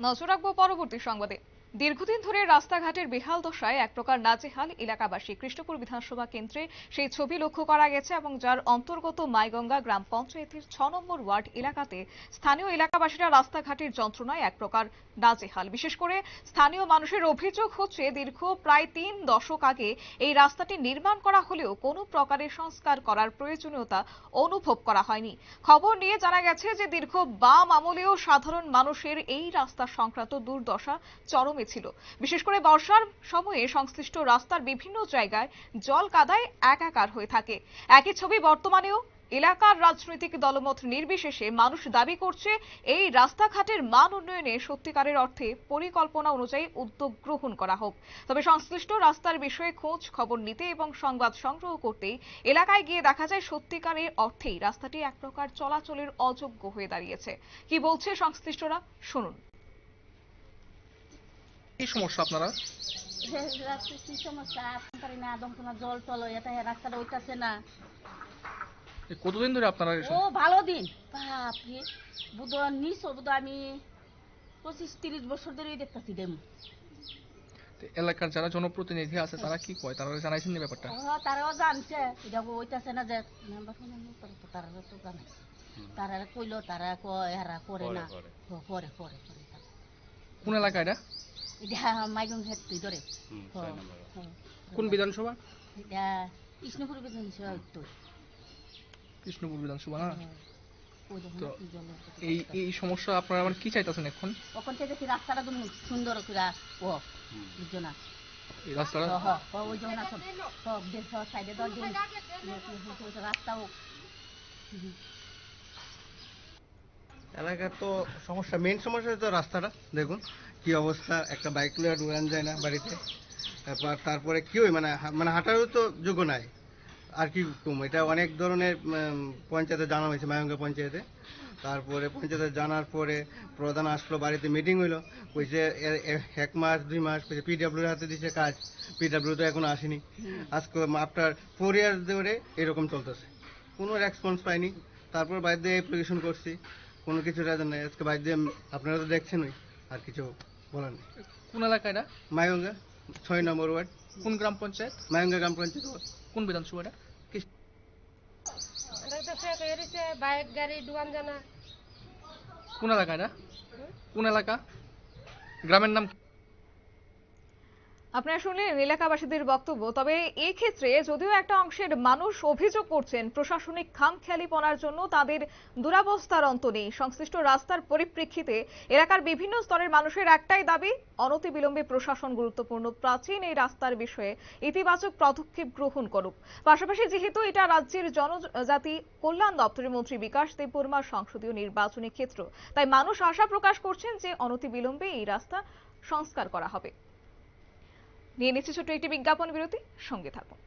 নজর রাখবো পরবর্তী সংবাদে। দীর্ঘদিন ধরে রাস্তাঘাটের বেহাল দশায় এক প্রকার নাজেহাল এলাকাবাসী। কৃষ্ণপুর বিধানসভা কেন্দ্রে সেই ছবি লক্ষ্য করা গেছে এবং যার অন্তর্গত মাইগঙ্গা গ্রাম পঞ্চায়েতের ৬ নম্বর ওয়ার্ড এলাকাতে স্থানীয় এলাকাবাসীরা রাস্তাঘাটের যন্ত্রণায় এক প্রকার নাজেহাল। বিশেষ করে স্থানীয় মানুষের অভিযোগ হচ্ছে দীর্ঘ প্রায় ৩ দশক আগে এই রাস্তাটি নির্মাণ করা হলেও কোনো প্রকারের সংস্কার করার প্রয়োজনীয়তা অনুভব করা হয়নি। খবর নিয়ে জানা গেছে যে দীর্ঘ বাম আমলেও সাধারণ মানুষের এই রাস্তা সংক্রান্ত দুর্দশা চরমে ছিল। বিশেষ করে বর্ষার সময়ে সংশ্লিষ্ট রাস্তার বিভিন্ন জায়গায় জল কাদায় একাকার হয়ে থাকে। একই ছবি বর্তমানেও এলাকার রাজনৈতিক দলমত নির্বিশেষে মানুষ দাবি করছে এই রাস্তাঘাটের মান উন্নয়নে সত্যিকারের অর্থে পরিকল্পনা অনুযায়ী উদ্যোগ গ্রহণ করা হোক। তবে সংশ্লিষ্ট রাস্তার বিষয়ে খোঁজ খবর নিতে এবং সংবাদ সংগ্রহ করতেই এলাকায় গিয়ে দেখা যায় সত্যিকারের অর্থেই রাস্তাটি এক প্রকার চলাচলের অযোগ্য হয়ে দাঁড়িয়েছে। কি বলছে সংশ্লিষ্টরা শুনুন। কি সমস্যা আপনারা? কি সমস্যা পারি না, একদম কোনো জল টল এটা রাস্তাটা ওইটাছে না। কতদিন ধরে আপনারা ও ভালো দিন বাপরে, বুধ নিচ বুধ আমি 25-30 বছর ধরেই দেখতেছি ডেম। এলাকার যারা জনপ্রতিনিধি আছে তারা কি কয়, তারা জানাইছেন না ব্যাপারটা? তারাও জানছে এটা ওইটাছে না, যে তারা তো জানে, তারা কইলো তারা কয় এরা করে না, পরে পরে পরে। কোন এলাকা এটা? এটা মাইগং হেড তুই ধরে কোন বিধানসভা? এটা কৃষ্ণপুর বিধানসভা। কৃষ্ণপুর বিধানসভা না? তো এই সমস্যা আপনারা মানে কি চাইতেছেন এখন? ওখান থেকে রাস্তাটা তুমি সুন্দর করে ও বুঝছো না, এই রাস্তাটা ওই জন্য সব দেশ সাইডে রাস্তাও এলাকার তো সমস্যা, মেইন সমস্যা তো রাস্তাটা দেখুন কি অবস্থা, একটা বাইক লয়ে উড়ান যায় না বাড়িতে। তারপরে কি হয় মানে মানে হাঁটারও তো যোগ্য নাই। আর কি কম, এটা অনেক ধরনের পঞ্চায়েতে জানা হয়েছে, মায়ঙ্গা পঞ্চায়েতে। তারপরে পঞ্চায়েতে জানার পরে প্রধান আসলো, বাড়িতে মিটিং হইলো, কইছে 1 মাস 2 মাস কইছে পিডাব্লিউর হাতে দিছে কাজ, পিডাব্লিউ তো এখনো আসেনি। আজকে আপনার 4 ইয়ার ধরে এরকম চলতেছে, কোনো রেসপন্স পাইনি। তারপর বাইরে দিয়ে অ্যাপ্লিকেশন করছি, কোনো কিছু রাজন নাই। আজকে বাইরে দিয়ে আপনারা তো দেখছেনই, আর কিছু বলার নেই। কোন এলাকা এটা? মায়ঙ্গা 6 নম্বর ওয়ার্ড। কোন গ্রাম পঞ্চায়েত? মায়ঙ্গা গ্রাম পঞ্চায়েত। কোন বিধানসভা এটা? বাইক গাড়ি ডুয়ান জানা। কোন এলাকা এটা? কোন এলাকা? গ্রামের নাম? আপনারা শুনলেন এলাকাবাসীদের বক্তব্য। তবে এই ক্ষেত্রে যদিও একটা অংশের মানুষ অভিযোগ করছেন প্রশাসনিক খামখেয়ালিপনার জন্য তাদের দুরাবস্থার অন্ত নেই। সংশ্লিষ্ট রাস্তার পরিপ্রেক্ষিতে এলাকার বিভিন্ন স্তরের মানুষের একটাই দাবি, অনতিবিলম্বে প্রশাসন গুরুত্বপূর্ণ প্রাচীন এই রাস্তার বিষয়ে ইতিবাচক পদক্ষেপ গ্রহণ করুক। পাশাপাশি যেহেতু এটা রাজ্যের জনজাতি কল্যাণ দপ্তরের মন্ত্রী বিকাশ দেববর্মার সংসদীয় নির্বাচনী ক্ষেত্র, তাই মানুষ আশা প্রকাশ করছেন যে অনতিবিলম্বে এই রাস্তা সংস্কার করা হবে। নিয়ে নিচ্ছে ছোট্ট একটি বিজ্ঞাপন বিরতি, সঙ্গে থাকুন।